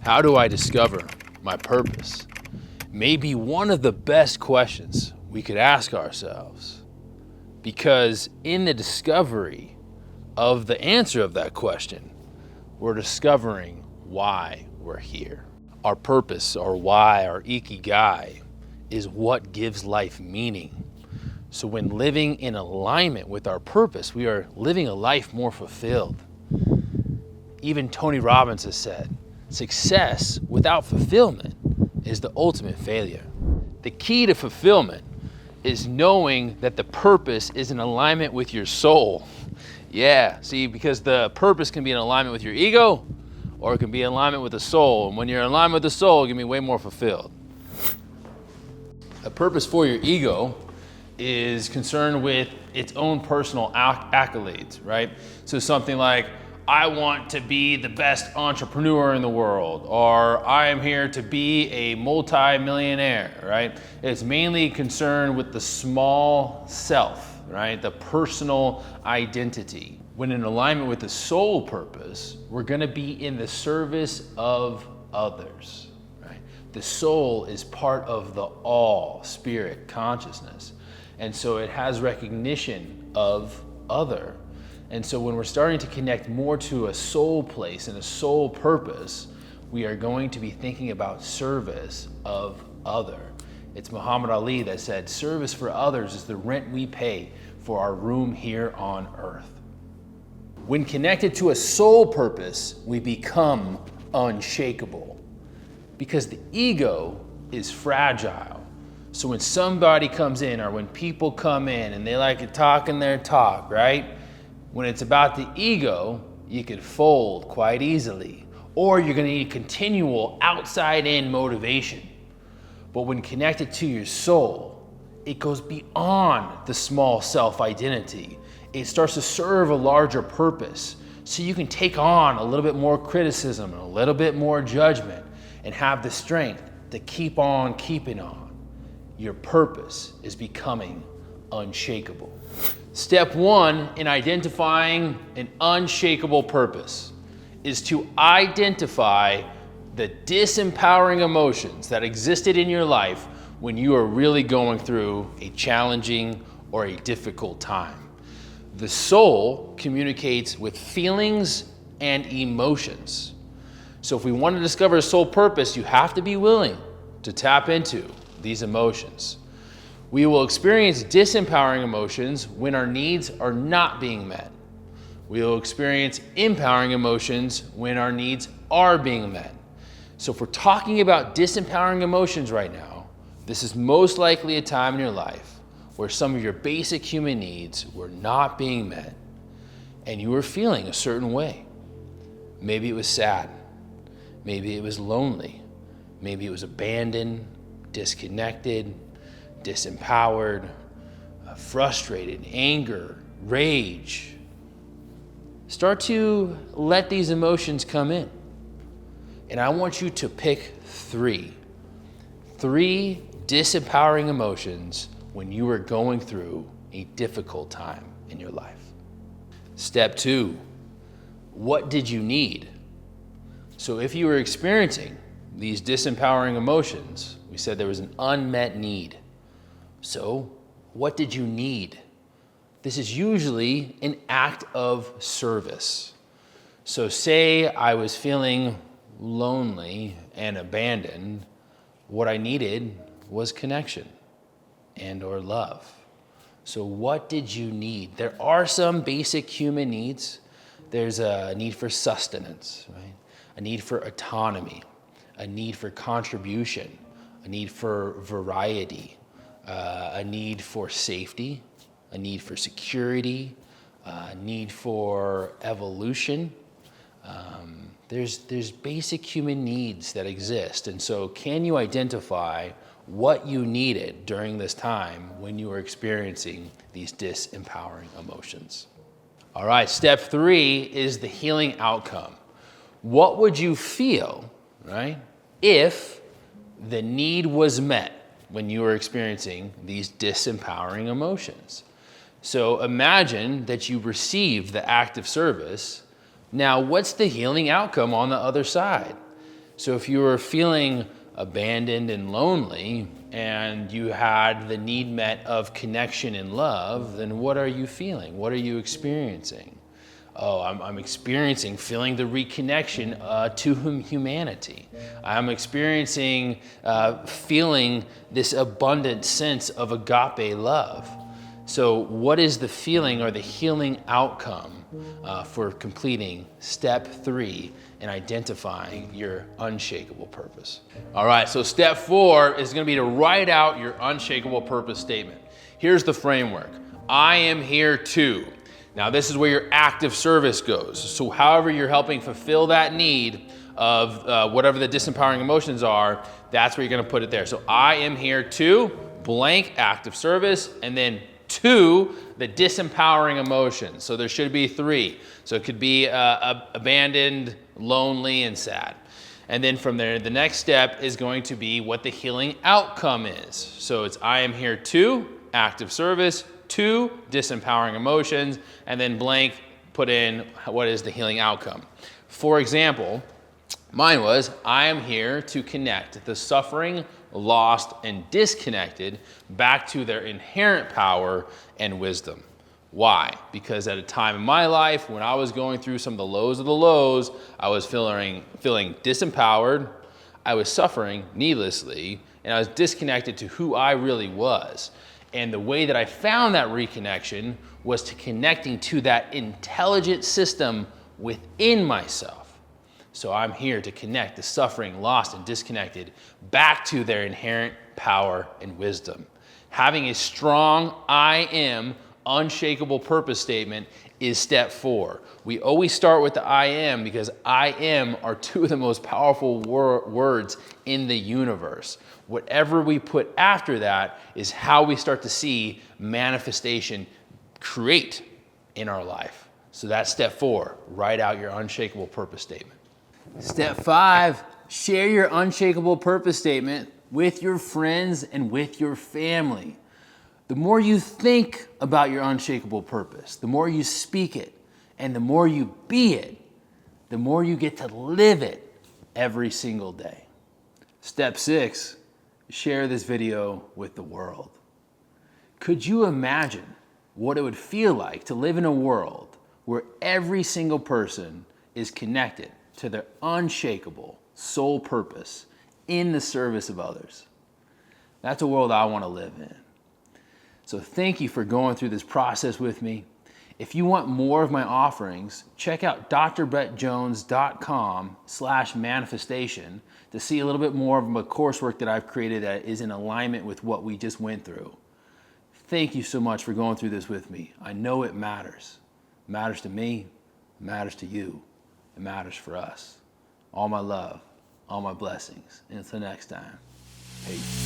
How do I discover my purpose? May be one of the best questions we could ask ourselves, because in the discovery of the answer of that question, we're discovering why we're here. Our purpose, our why, our ikigai is what gives life meaning. So when living in alignment with our purpose, we are living a life more fulfilled. Even Tony Robbins has said, success without fulfillment is the ultimate failure. The key to fulfillment is knowing that the purpose is in alignment with your soul. Yeah, see, because the purpose can be in alignment with your ego, or it can be in alignment with the soul. And when you're in alignment with the soul, you can be way more fulfilled. A purpose for your ego is concerned with its own personal accolades, right? So something like, I want to be the best entrepreneur in the world, or I am here to be a multi-millionaire, right? It's mainly concerned with the small self, right? The personal identity. When in alignment with the soul purpose, we're gonna be in the service of others, right? The soul is part of the all, spirit, consciousness. And so it has recognition of other. And so when we're starting to connect more to a soul place and a soul purpose, we are going to be thinking about service of other. It's Muhammad Ali that said, service for others is the rent we pay for our room here on earth. When connected to a soul purpose, we become unshakable, because the ego is fragile. So when somebody comes in, or when people come in and they like to talk in their talk, right? When it's about the ego, you could fold quite easily, or you're gonna need continual outside-in motivation. But when connected to your soul, it goes beyond the small self-identity. It starts to serve a larger purpose, so you can take on a little bit more criticism and a little bit more judgment and have the strength to keep on keeping on. Your purpose is becoming unshakable. Step one in identifying an unshakable purpose is to identify the disempowering emotions that existed in your life when you are really going through a challenging or a difficult time. The soul communicates with feelings and emotions. So if we want to discover a soul purpose, you have to be willing to tap into these emotions. We will experience disempowering emotions when our needs are not being met. We will experience empowering emotions when our needs are being met. So if we're talking about disempowering emotions right now, this is most likely a time in your life where some of your basic human needs were not being met and you were feeling a certain way. Maybe it was sad. Maybe it was lonely. Maybe it was abandoned, disconnected, disempowered, frustrated, anger, rage. Start to let these emotions come in. And I want you to pick three disempowering emotions when you are going through a difficult time in your life. Step two, what did you need? So if you were experiencing these disempowering emotions, we said there was an unmet need. So what did you need? This is usually an act of service. So say I was feeling lonely and abandoned. What I needed was connection and or love. So what did you need? There are some basic human needs. There's a need for sustenance, right? A need for autonomy, a need for contribution, a need for variety, a need for safety, a need for security, a need for evolution. There's basic human needs that exist. And so can you identify what you needed during this time when you were experiencing these disempowering emotions? All right, step three is the healing outcome. What would you feel, right, if the need was met when you were experiencing these disempowering emotions? So imagine that you received the act of service. Now, what's the healing outcome on the other side? So if you were feeling abandoned and lonely and you had the need met of connection and love, then what are you feeling? What are you experiencing? Oh, I'm experiencing feeling the reconnection to humanity. I'm experiencing feeling this abundant sense of agape love. So what is the feeling or the healing outcome for completing step 3 in identifying your unshakable purpose? All right, so step 4 is going to be to write out your unshakable purpose statement. Here's the framework. I am here to. Now this is where your active service goes. So however you're helping fulfill that need of whatever the disempowering emotions are, that's where you're going to put it there. So I am here to blank active service, and then to the disempowering emotions. So there should be 3. So it could be abandoned, lonely, and sad. And then from there, the next step is going to be what the healing outcome is. So it's I am here to active service, to disempowering emotions, and then blank, put in what is the healing outcome. For example, mine was, I am here to connect the suffering, lost, and disconnected back to their inherent power and wisdom. Why? Because at a time in my life when I was going through some of the lows, I was feeling disempowered, I was suffering needlessly, and I was disconnected to who I really was. And the way that I found that reconnection was to connecting to that intelligent system within myself. So I'm here to connect the suffering, lost, and disconnected back to their inherent power and wisdom. Having a strong I am unshakable purpose statement is step 4. We always start with the I am because I am are 2 of the most powerful words in the universe. Whatever we put after that is how we start to see manifestation create in our life. So that's step 4. Write out your unshakable purpose statement. Step 5, share your unshakable purpose statement with your friends and with your family. The more you think about your unshakable purpose, the more you speak it, and the more you be it, the more you get to live it every single day. Step 6, share this video with the world. Could you imagine what it would feel like to live in a world where every single person is connected to their unshakable soul purpose in the service of others? That's a world I want to live in. So thank you for going through this process with me. If you want more of my offerings, check out drbrettjones.com/manifestation to see a little bit more of my coursework that I've created that is in alignment with what we just went through. Thank you so much for going through this with me. I know it matters. It matters to me, it matters to you, it matters for us. All my love, all my blessings. And until next time, peace.